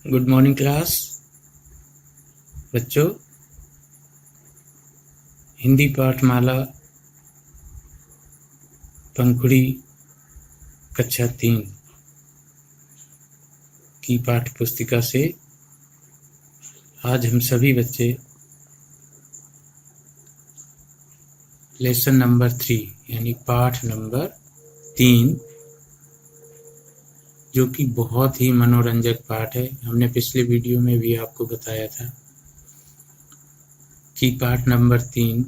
Good morning class. बच्चों, हिंदी पाठमाला पंखुड़ी कक्षा 3 की पाठ्य पुस्तिका से आज हम सभी बच्चे लेसन नंबर 3 यानी पाठ नंबर 3, जो कि बहुत ही मनोरंजक पाठ है। हमने पिछले वीडियो में भी आपको बताया था कि पाठ नंबर 3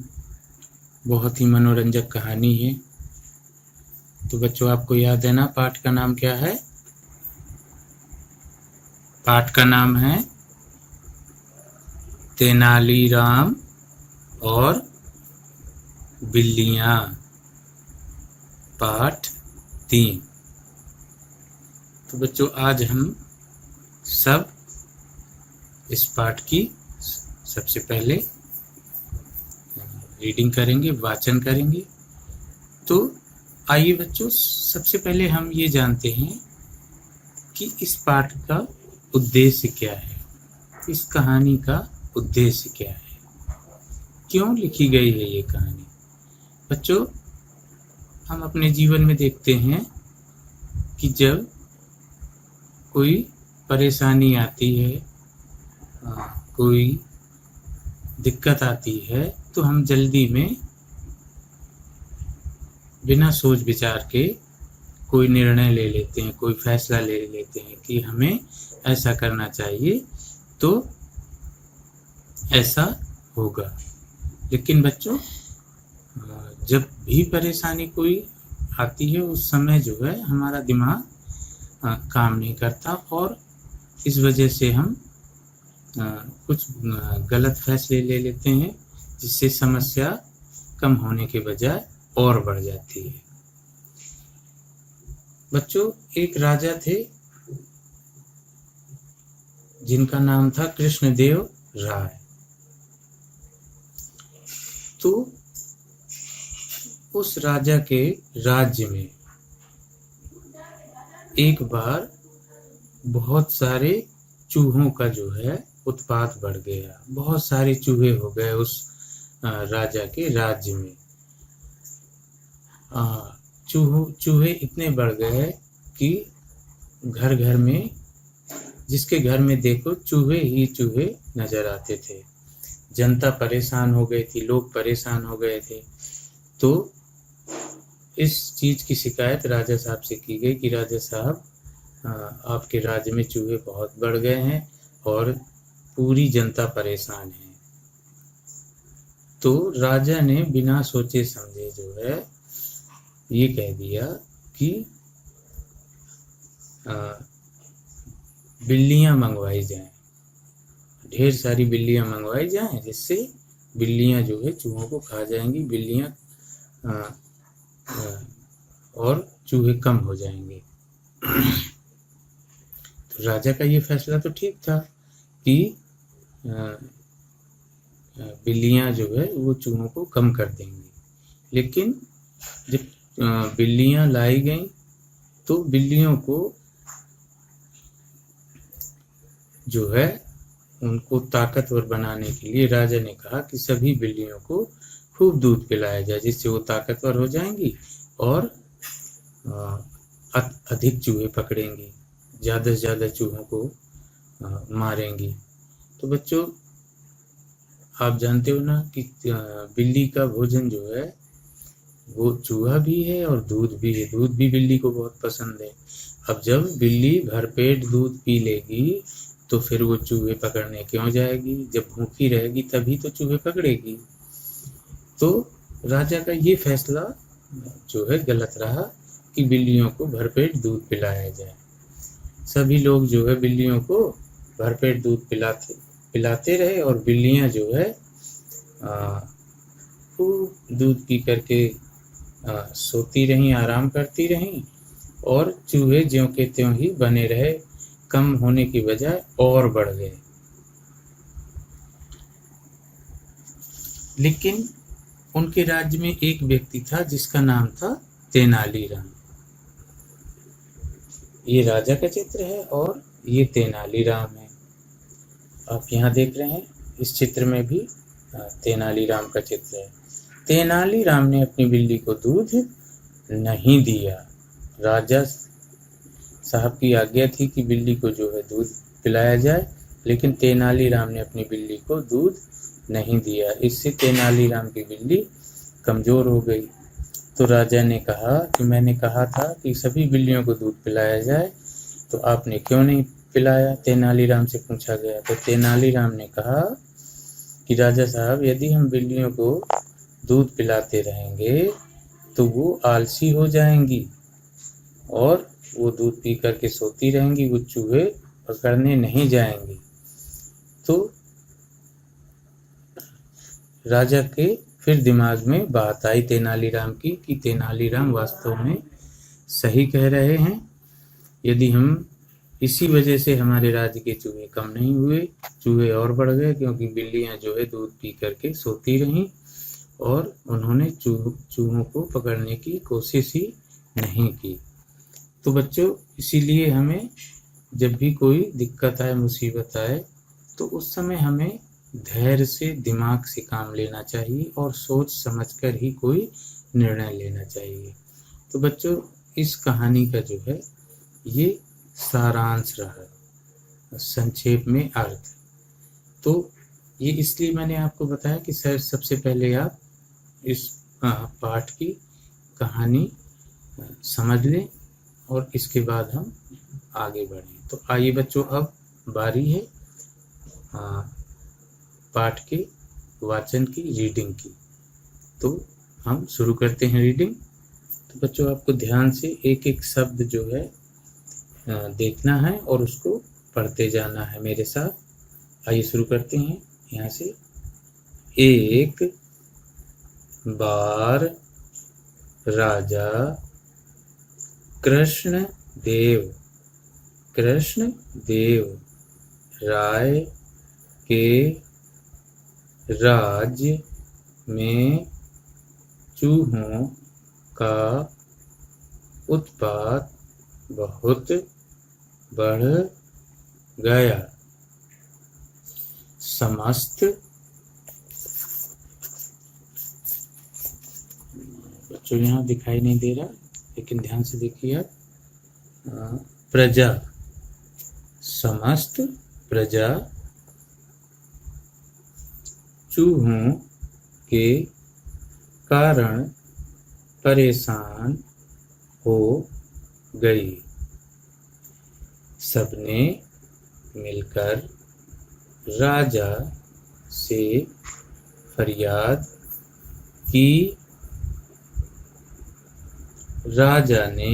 बहुत ही मनोरंजक कहानी है। तो बच्चों, आपको याद है ना पाठ का नाम क्या है? पाठ का नाम है तेनालीराम और बिल्लियां, पाठ 3। तो बच्चों, आज हम सब इस पाठ की सबसे पहले रीडिंग करेंगे, वाचन करेंगे। तो आइए बच्चों, सबसे पहले हम ये जानते हैं कि इस पाठ का उद्देश्य क्या है, इस कहानी का उद्देश्य क्या है, क्यों लिखी गई है ये कहानी। बच्चों, हम अपने जीवन में देखते हैं कि जब कोई परेशानी आती है, कोई दिक्कत आती है, तो हम जल्दी में बिना सोच विचार के कोई निर्णय ले लेते हैं, कोई फैसला ले लेते हैं कि हमें ऐसा करना चाहिए तो ऐसा होगा। लेकिन बच्चों, जब भी परेशानी कोई आती है उस समय जो है हमारा दिमाग काम नहीं करता और इस वजह से हम कुछ गलत फैसले ले लेते हैं, जिससे समस्या कम होने के बजाय और बढ़ जाती है। बच्चों, एक राजा थे जिनका नाम था कृष्णदेव राय। तो उस राजा के राज्य में एक बार बहुत सारे चूहों का जो है उत्पात बढ़ गया। बहुत सारे चूहे हो गए उस राजा के राज्य में। चूहे इतने बढ़ गए कि घर घर में, जिसके घर में देखो चूहे ही चूहे नजर आते थे। जनता परेशान हो गई थी, लोग परेशान हो गए थे। तो इस चीज की शिकायत राजा साहब से की गई कि राजा साहब, आपके राज्य में चूहे बहुत बढ़ गए हैं और पूरी जनता परेशान है। तो राजा ने बिना सोचे समझे जो है ये कह दिया कि बिल्लियां मंगवाई जाएं, ढेर सारी बिल्लियां मंगवाई जाएं, जिससे बिल्लियां जो है चूहों को खा जाएंगी, बिल्लियां और चूहे कम हो जाएंगे। तो राजा का ये फैसला तो ठीक था कि बिल्लियां जो है वो चूहों को कम कर देंगी। लेकिन जब बिल्लियां लाई गईं तो बिल्लियों को जो है उनको ताकतवर बनाने के लिए राजा ने कहा कि सभी बिल्लियों को खूब दूध पिलाया जाए, जिससे वो ताकतवर हो जाएंगी और अधिक चूहे पकड़ेंगी, ज़्यादा से ज़्यादा चूहों को मारेंगी। तो बच्चों, आप जानते हो ना कि बिल्ली का भोजन जो है वो चूहा भी है और दूध भी है। दूध भी बिल्ली को बहुत पसंद है। अब जब बिल्ली भरपेट दूध पी लेगी तो फिर वो चूहे पकड़ने क्यों जाएगी? जब भूखी रहेगी तभी तो चूहे पकड़ेगी। तो राजा का ये फैसला जो है गलत रहा कि बिल्लियों को भरपेट दूध पिलाया जाए। सभी लोग जो है बिल्लियों को भरपेट दूध पिलाते रहे और बिल्लियां जो है खूब दूध पी करके सोती रहीं, आराम करती रहीं और चूहे ज्यों के त्यों ही बने रहे, कम होने की बजाय और बढ़ गए। लेकिन उनके राज्य में एक व्यक्ति था जिसका नाम था तेनालीराम। ये राजा का चित्र है और ये तेनालीराम है। आप यहाँ देख रहे हैं, इस चित्र में भी तेनालीराम का चित्र है। तेनालीराम ने अपनी बिल्ली को दूध नहीं दिया। राजा साहब की आज्ञा थी कि बिल्ली को जो है दूध पिलाया जाए, लेकिन तेनालीराम ने अपनी बिल्ली को दूध नहीं दिया। इससे तेनालीराम की बिल्ली कमज़ोर हो गई। तो राजा ने कहा कि मैंने कहा था कि सभी बिल्लियों को दूध पिलाया जाए, तो आपने क्यों नहीं पिलाया? तेनालीराम से पूछा गया। तो तेनालीराम ने कहा कि राजा साहब, यदि हम बिल्लियों को दूध पिलाते रहेंगे तो वो आलसी हो जाएंगी और वो दूध पी करके सोती रहेंगी, वो चूहे पकड़ने नहीं जाएंगी। तो राजा के फिर दिमाग में बात आई तेनालीराम की कि तेनालीराम वास्तव में सही कह रहे हैं। यदि हम इसी वजह से हमारे राज्य के चूहे कम नहीं हुए, चूहे और बढ़ गए, क्योंकि बिल्लियां जो है दूध पी करके सोती रहीं और उन्होंने चूहों को पकड़ने की कोशिश ही नहीं की। तो बच्चों, इसीलिए हमें जब भी कोई दिक्कत आए, मुसीबत आए, तो उस समय हमें धैर्य से, दिमाग से काम लेना चाहिए और सोच समझकर ही कोई निर्णय लेना चाहिए। तो बच्चों, इस कहानी का जो है ये सारांश रहा, संक्षेप में अर्थ। तो ये इसलिए मैंने आपको बताया कि सर सबसे पहले आप इस पाठ की कहानी समझ लें और इसके बाद हम आगे बढ़ें। तो आइए बच्चों, अब बारी है पाठ के वाचन की, रीडिंग की। तो हम शुरू करते हैं रीडिंग। तो बच्चों, आपको ध्यान से एक एक शब्द जो है देखना है और उसको पढ़ते जाना है मेरे साथ। आइए शुरू करते हैं यहाँ से। एक बार राजा कृष्ण देव राय के राज्य में चूहों का उत्पात बहुत बढ़ गया। समस्त बच्चों, यहाँ दिखाई नहीं दे रहा, लेकिन ध्यान से देखिए आप। प्रजा, समस्त प्रजा चूहों के कारण परेशान हो गई। सबने मिलकर राजा से फरियाद की। राजा ने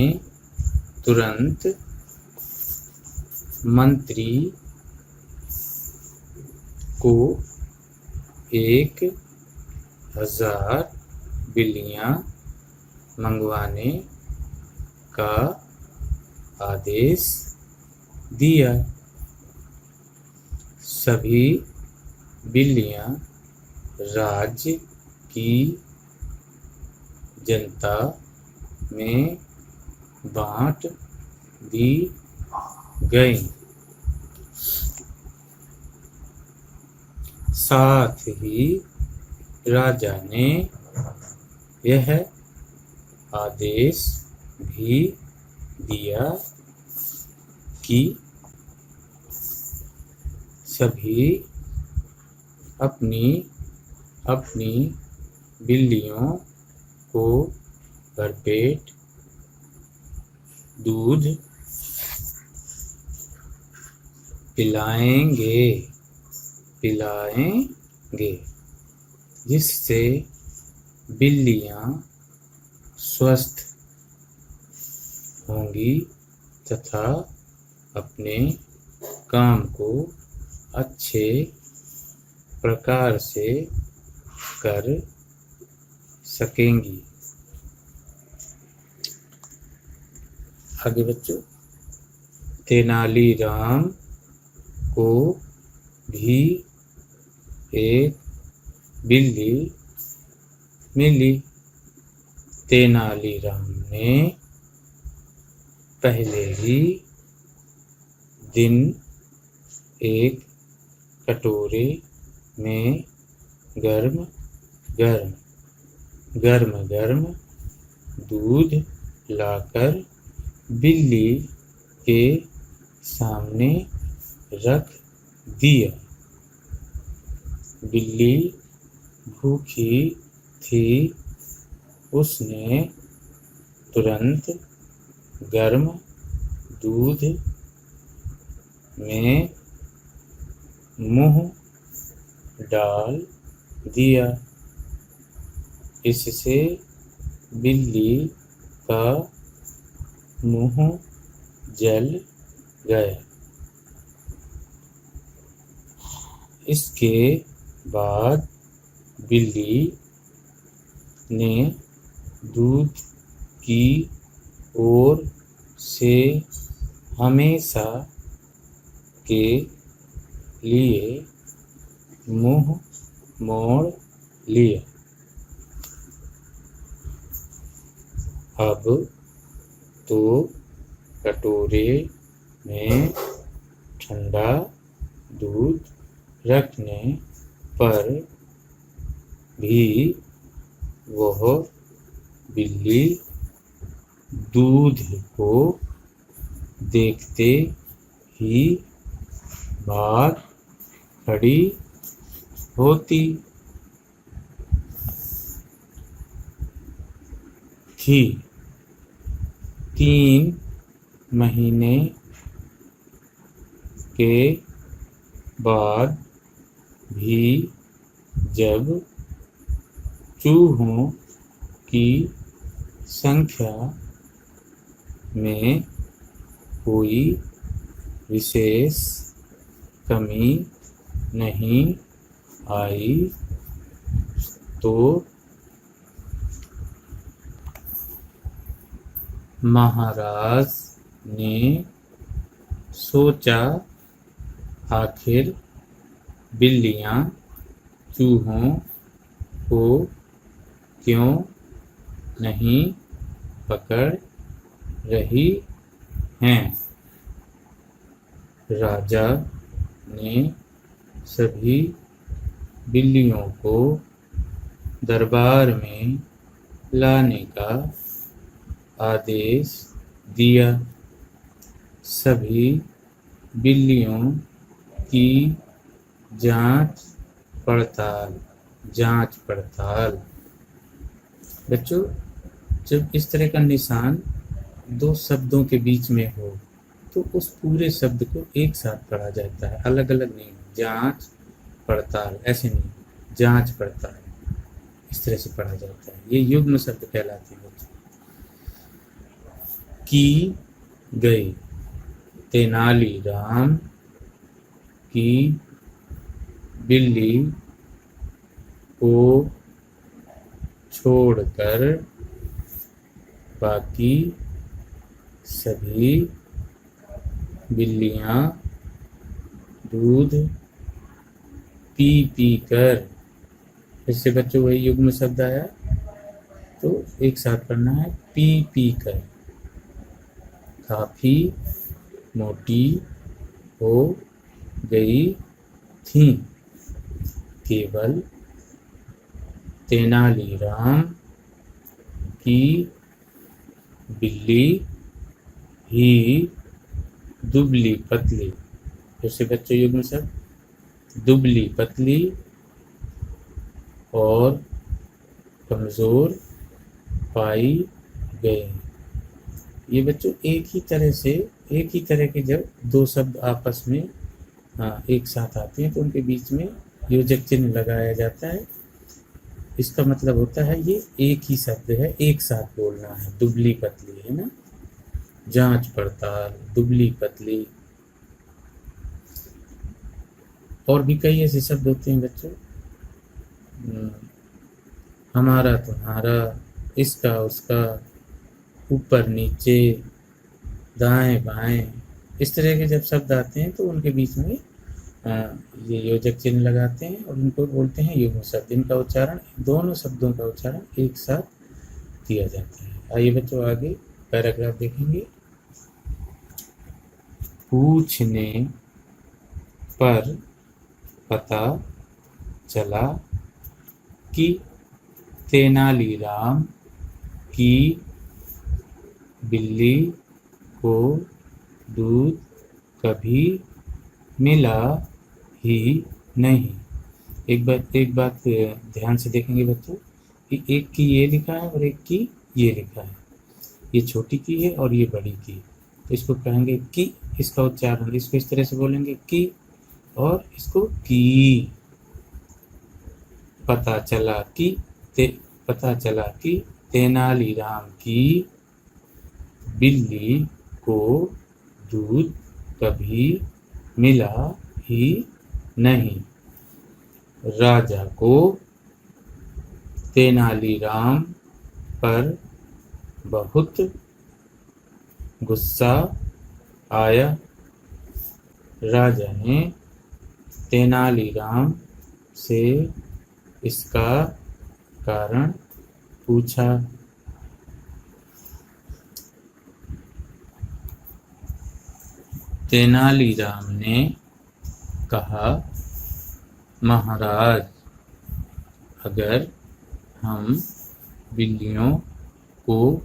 तुरंत मंत्री को 1000 बिल्लियां मंगवाने का आदेश दिया। सभी बिल्लियां राज्य की जनता में बांट दी गईं। साथ ही राजा ने यह आदेश भी दिया कि सभी अपनी अपनी बिल्लियों को भरपेट दूध पिलाएंगे जिससे बिल्लियां स्वस्थ होंगी तथा अपने काम को अच्छे प्रकार से कर सकेंगी। आगे बच्चों, तेनालीराम को भी एक बिल्ली मिली। तेनालीराम ने पहले ही दिन एक कटोरे में गर्म गर्म गर्म गर्म दूध लाकर बिल्ली के सामने रख दिया। बिल्ली भूखी थी, उसने तुरंत गर्म दूध में मुंह डाल दिया। इससे बिल्ली का मुंह जल गया। इसके बाद बिल्ली ने दूध की ओर से हमेशा के लिए मुंह मोड़ लिया। अब तो कटोरे में ठंडा दूध रखने पर भी वह बिल्ली दूध को देखते ही भाग खड़ी होती थी। 3 महीने के बाद भी जब चूहों की संख्या में कोई विशेष कमी नहीं आई तो महाराज ने सोचा, आखिर बिल्लियाँ चूहों को क्यों नहीं पकड़ रही हैं। राजा ने सभी बिल्लियों को दरबार में लाने का आदेश दिया। सभी बिल्लियों की जांच पड़ताल। बच्चों, जब इस तरह का निशान 2 शब्दों के बीच में हो तो उस पूरे शब्द को एक साथ पढ़ा जाता है, अलग अलग नहीं। जांच पड़ताल ऐसे नहीं, जांच पड़ताल इस तरह से पढ़ा जाता है। ये युग्म शब्द कहलाते हैं बच्चों। की गई। तेनालीराम की बिल्ली को छोड़कर बाकी सभी बिल्लियाँ दूध पी कर, इससे बच्चों वही युग्म शब्द आया तो एक साथ पढ़ना है, पी कर काफी मोटी हो गई थी। केवल तेनालीराम की बिल्ली ही दुबली पतली, जैसे बच्चों युग्म शब्द, दुबली पतली और कमजोर पाई गई। ये बच्चों एक ही तरह के जब 2 शब्द आपस में एक साथ आते हैं तो उनके बीच में योजक चिन्ह लगाया जाता है। इसका मतलब होता है ये एक ही शब्द है, एक साथ बोलना है। दुबली पतली है ना, जांच पड़ताल, दुबली पतली। और भी कई ऐसे शब्द होते हैं बच्चों, हमारा तुम्हारा, इसका उसका, ऊपर नीचे, दाएं बाएं, इस तरह के जब शब्द आते हैं तो उनके बीच में ये योजक चिन्ह लगाते हैं और उनको बोलते हैं युग्म शब्द। इनका उच्चारण, दोनों शब्दों का उच्चारण एक साथ किया जाता है। आइए बच्चों आगे पैराग्राफ देखेंगे। पूछने पर पता चला कि तेनालीराम की बिल्ली को दूध कभी मिला ही नहीं। एक बात ध्यान से देखेंगे बच्चों कि एक की ये लिखा है और एक की ये लिखा है। ये छोटी की है और ये बड़ी की, तो इसको कहेंगे कि, इसका उच्चारण इसको इस तरह से बोलेंगे कि, और इसको की। पता चला कि तेनालीराम की बिल्ली को दूध कभी मिला ही नहीं। राजा को तेनालीराम पर बहुत गुस्सा आया। राजा ने तेनालीराम से इसका कारण पूछा। तेनालीराम ने कहा, महाराज, अगर हम बिल्लियों को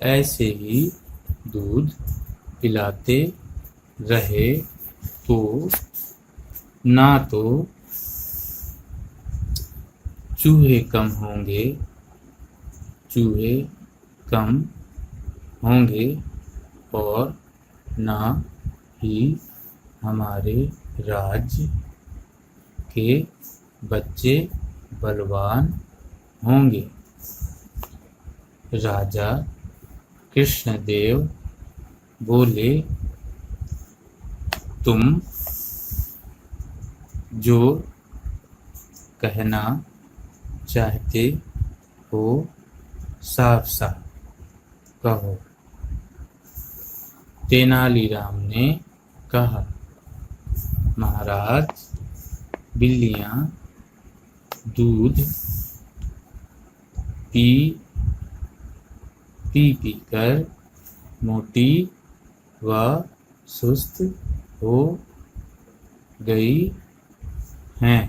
ऐसे ही दूध पिलाते रहे तो ना तो चूहे कम होंगे और ना ही हमारे राज्य के बच्चे बलवान होंगे। राजा कृष्णदेव बोले, तुम जो कहना चाहते हो साफ साफ कहो। तेनालीराम ने कहा, महाराज, बिल्लियां दूध पी कर मोटी व सुस्त हो गई हैं।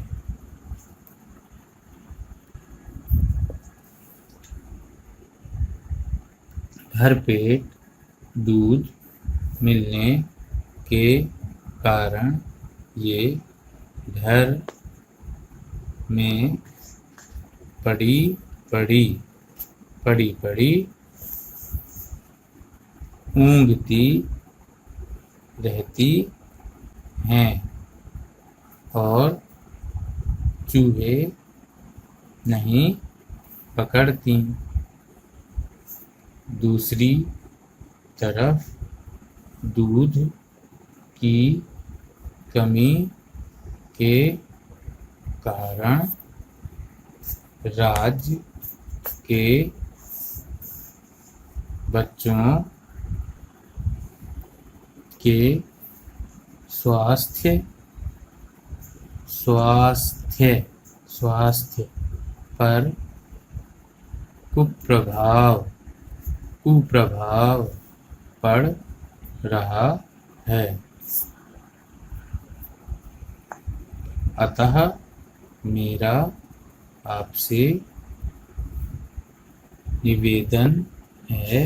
भरपेट दूध मिलने के कारण ये घर में पड़ी ऊँघती रहती हैं और चूहे नहीं पकड़ती। दूसरी तरफ दूध की कमी के कारण राज्य के बच्चों के स्वास्थ्य पर कुप्रभाव पड़ रहा है। अतः मेरा आपसे निवेदन है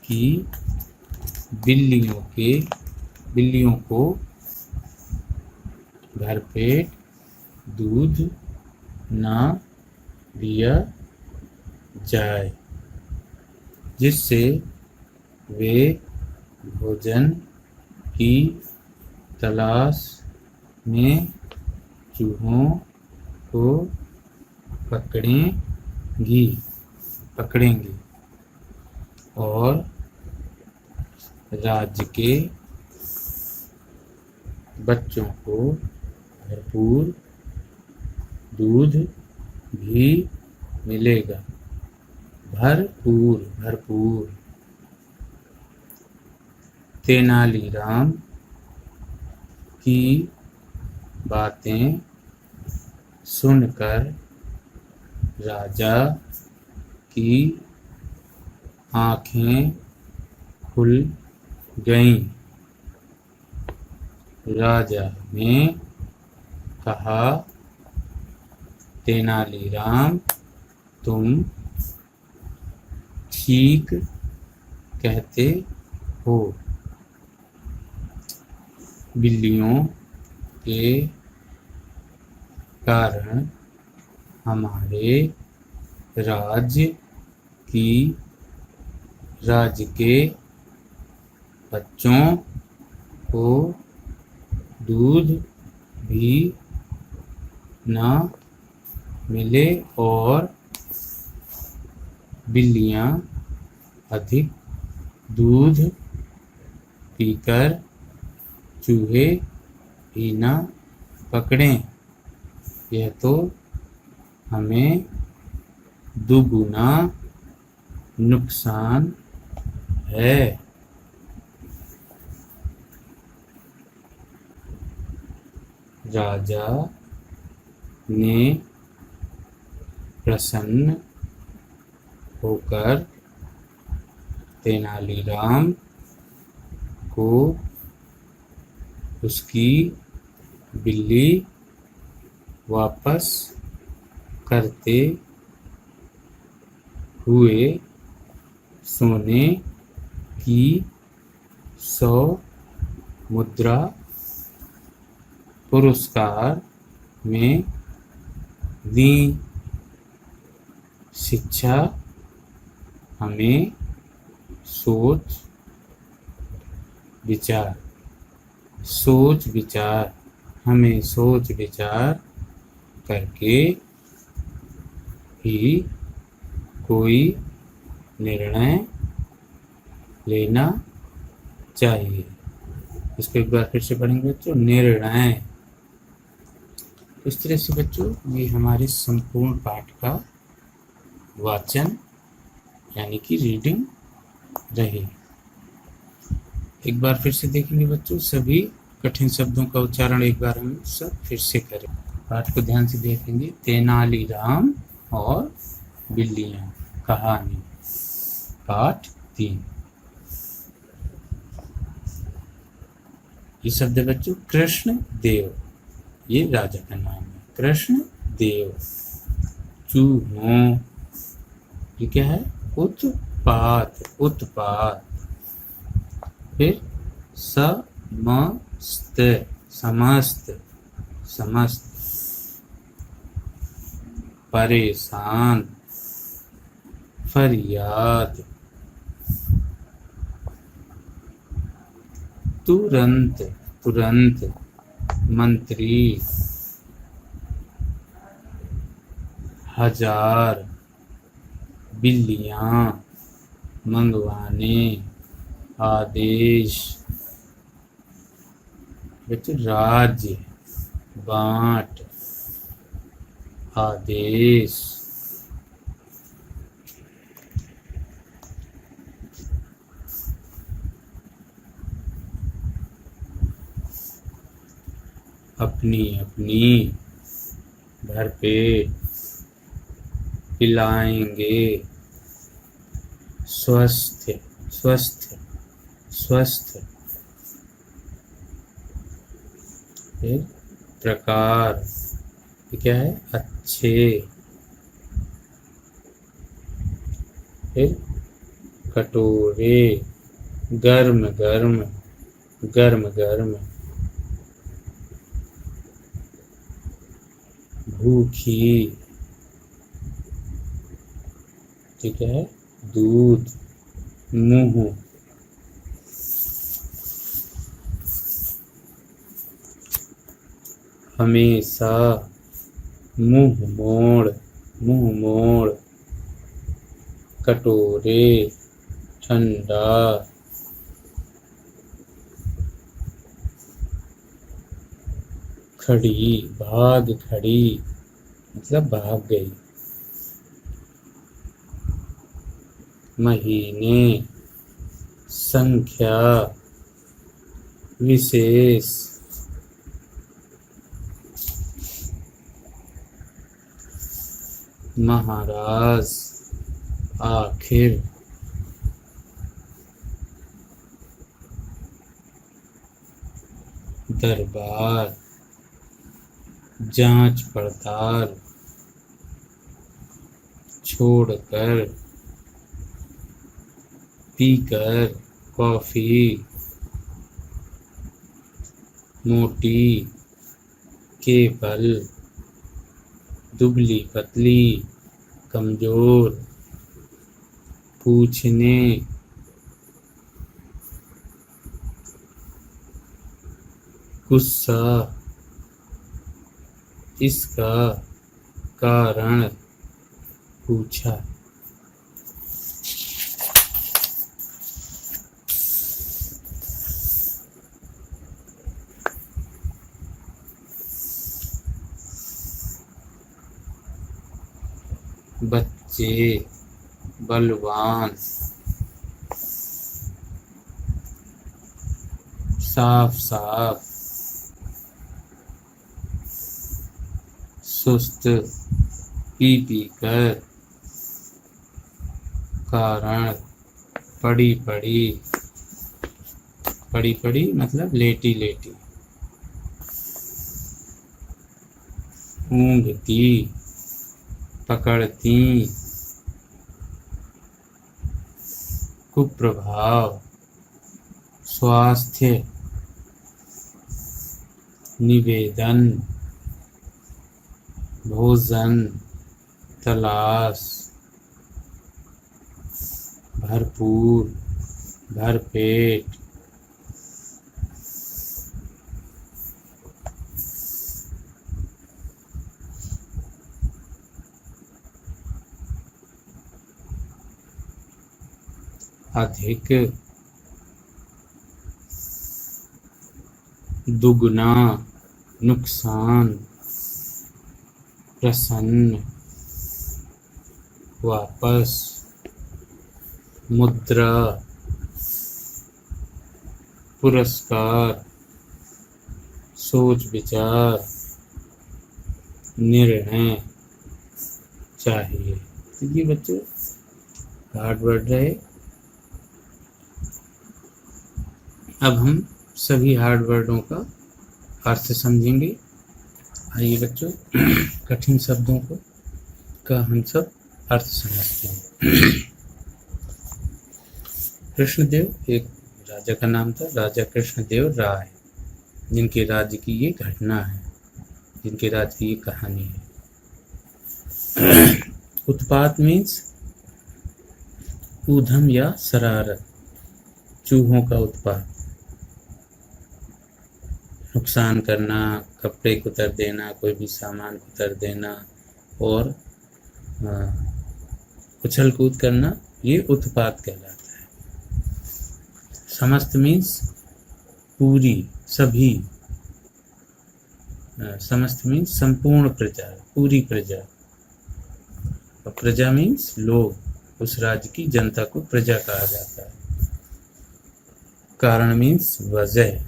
कि बिल्लियों को भरपेट दूध ना दिया जाए, जिससे वे भोजन की तलाश में चूहों को पकड़ेंगी और राज्य के बच्चों को भरपूर दूध भी मिलेगा। भरपूर। तेनालीराम की बातें सुनकर राजा की आँखें खुल गईं। राजा ने कहा, तेनालीराम तुम ठीक कहते हो, बिल्लियों के कारण हमारे राज्य के बच्चों को दूध भी न मिले और बिल्लियाँ अधिक दूध पीकर चूहे भी न पकड़ें। यह तो हमें दुगुना नुकसान है। राजा ने प्रसन्न होकर तेनालीराम को उसकी बिल्ली वापस करते हुए सोने की 100 मुद्रा पुरस्कार में दी। शिक्षा हमें सोच विचार करके ही कोई निर्णय लेना चाहिए। इसको एक बार फिर से पढ़ेंगे बच्चों, निर्णय। इस तरह से बच्चों ये हमारे संपूर्ण पाठ का वाचन यानी कि रीडिंग रही। एक बार फिर से देखेंगे बच्चों, सभी कठिन शब्दों का उच्चारण एक बार हम सब फिर से करें। पाठ को ध्यान से देखेंगे। तेनालीराम और बिल्लियां, कहानी, पाठ 3। ये शब्द है बच्चों कृष्ण देव, ये राजा का नाम है, कृष्ण देव। चूहों, ये क्या है? उत्पात। फिर समस्त। परेशान, फरियाद। तुरंत, मंत्री। 1000, बिल्लियां, मंगवाने, आदेश। बच्चों राज्य, बांट, आदेश। अपनी, भरपेट, पिलाएंगे। स्वस्थ। फिर प्रकार, ये क्या है? अच्छे। फिर कटोरे, गर्म। भूखी, ठीक है, दूध। मुंह, हमेशा। मुंह मोड़। कटोरे, ठंडा। खड़ी, मतलब भाग गई। महीने, संख्या, विशेष। महाराज, आखिर। दरबार, जांच पड़ताल, छोड़कर, पीकर, कॉफी, मोटी, केवल, दुबली पतली, कमजोर, पूछने, गुस्सा, इसका कारण, पूछा। बच्चे, बलवान, साफ साफ, सुस्त, पी पी कर, कारण, पड़ी पड़ी, पड़ी पड़ी मतलब लेटी लेटी, ऊँघती, पकड़ती, कुप्रभाव, स्वास्थ्य, निवेदन, भोजन, तलाश, भरपूर, भरपेट, अधिक, दुगना, नुकसान, प्रसन्न, वापस, मुद्रा, पुरस्कार, सोच विचार, निर्णय, चाहिए। तो ये बच्चों हार्ड वर्ड रहे। अब हम सभी हार्ड वर्डों का अर्थ समझेंगे। आइए बच्चों कठिन शब्दों का हम सब अर्थ समझते हैं। कृष्णदेव एक राजा का नाम था, राजा कृष्णदेव राय, जिनके राज्य की ये घटना है, जिनके राज्य की ये कहानी है। उत्पात मीन्स ऊधम या शरारत, चूहों का उत्पात, नुकसान करना, कपड़े कुतर देना, कोई भी सामान कुतर देना और उछल कूद करना, ये उत्पात कहलाता है। समस्त मीन्स पूरी, सभी, समस्त मीन्स संपूर्ण प्रजा, पूरी प्रजा, और प्रजा मीन्स लोग, उस राज्य की जनता को प्रजा कहा जाता है। कारण मीन्स वजह,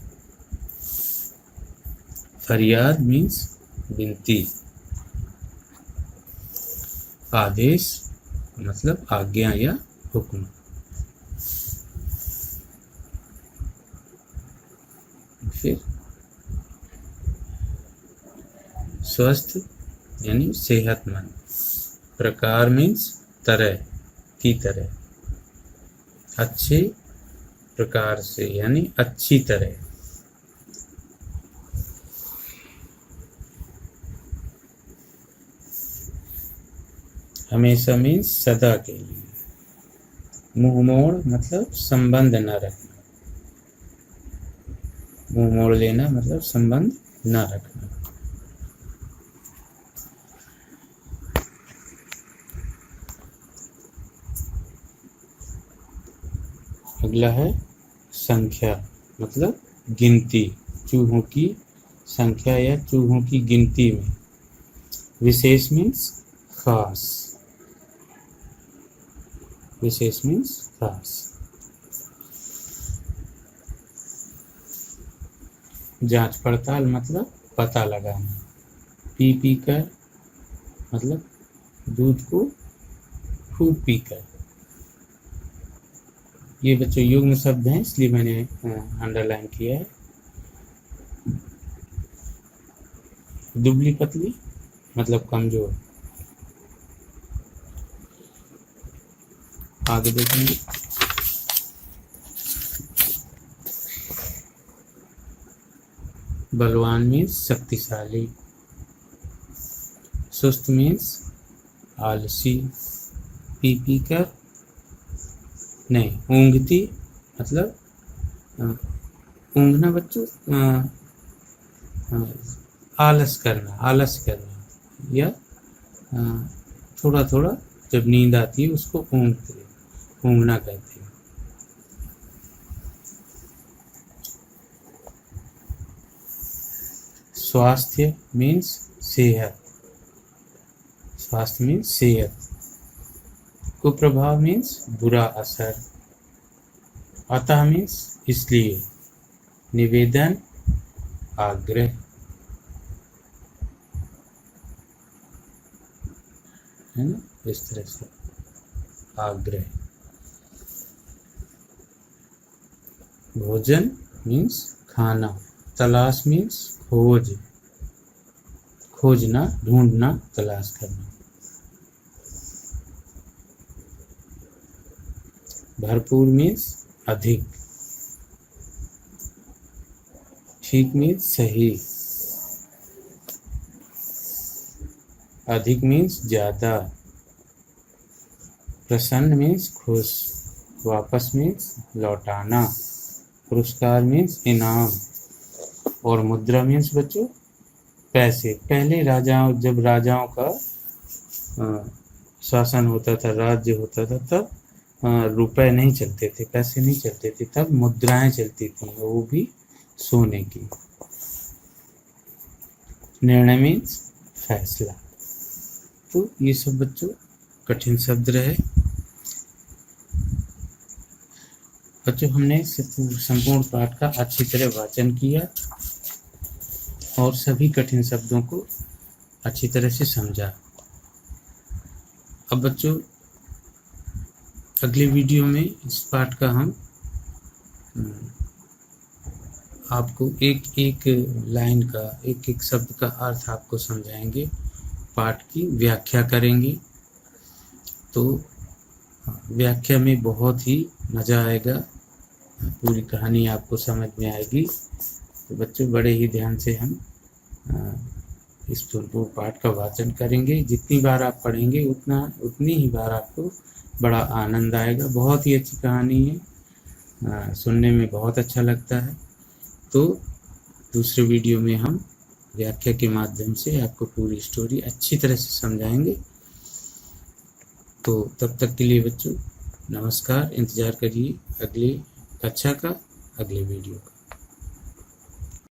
फरियाद मीन्स विनती, आदेश मतलब आज्ञा या हुक्म। फिर स्वस्थ यानी सेहतमंद, प्रकार मीन्स तरह की तरह, अच्छे प्रकार से यानी अच्छी तरह, हमेशा मीन्स सदा के लिए, मुंह मोड़ मतलब संबंध न रखना, मुंह मोड़ लेना मतलब संबंध न रखना। अगला है संख्या मतलब गिनती, चूहों की संख्या या चूहों की गिनती में। विशेष मीन्स खास, विशेष मीन्स खास। जांच पड़ताल मतलब पता लगाना। पी पी कर मतलब दूध को खूब पीकर। ये बच्चों युग्म शब्द हैं इसलिए मैंने अंडरलाइन किया है। दुबली पतली मतलब कमजोर। आगे देखेंगे। बलवान मीन्स शक्तिशाली। सुस्त मीन्स आलसी। पी कर नहीं, ऊँघती मतलब ऊँघना बच्चों, आलस करना या थोड़ा थोड़ा जब नींद आती है उसको ऊँघना कहते हैं। स्वास्थ्य मीन्स सेहत। स्वास्थ्य मीन्स सेहत। कुप्रभाव मीन्स बुरा असर। अतः मीन्स इसलिए। निवेदन आग्रह। है ना, इस तरह से आग्रह। भोजन मीन्स खाना। तलाश मीन्स खोज, खोजना, ढूंढना, तलाश करना। भरपूर मीन्स अधिक। ठीक मीन्स सही। अधिक मीन्स ज्यादा। प्रसन्न मीन्स खुश। वापस मीन्स लौटाना। पुरस्कार मीन्स इनाम। और मुद्रा मीन्स बच्चों पैसे। पहले जब राजाओं का शासन होता था, राज्य होता था, तब रुपए नहीं चलते थे, पैसे नहीं चलते थे, तब मुद्राएं चलती थी, वो भी सोने की। निर्णय मीन्स फैसला। तो ये सब बच्चों कठिन शब्द रहे। बच्चों हमने संपूर्ण पाठ का अच्छी तरह वाचन किया और सभी कठिन शब्दों को अच्छी तरह से समझा। अब बच्चों अगले वीडियो में इस पाठ का हम आपको एक एक लाइन का, एक एक शब्द का अर्थ आपको समझाएंगे, पाठ की व्याख्या करेंगे। तो व्याख्या में बहुत ही मज़ा आएगा, पूरी कहानी आपको समझ में आएगी। तो बच्चों बड़े ही ध्यान से हम इस पूर्ण पाठ का वाचन करेंगे। जितनी बार आप पढ़ेंगे उतनी ही बार आपको बड़ा आनंद आएगा। बहुत ही अच्छी कहानी है, सुनने में बहुत अच्छा लगता है। तो दूसरे वीडियो में हम व्याख्या के माध्यम से आपको पूरी स्टोरी अच्छी तरह से समझाएंगे। तो तब तक के लिए बच्चों नमस्कार। इंतज़ार करिए अगली कक्षा का, अगले वीडियो का।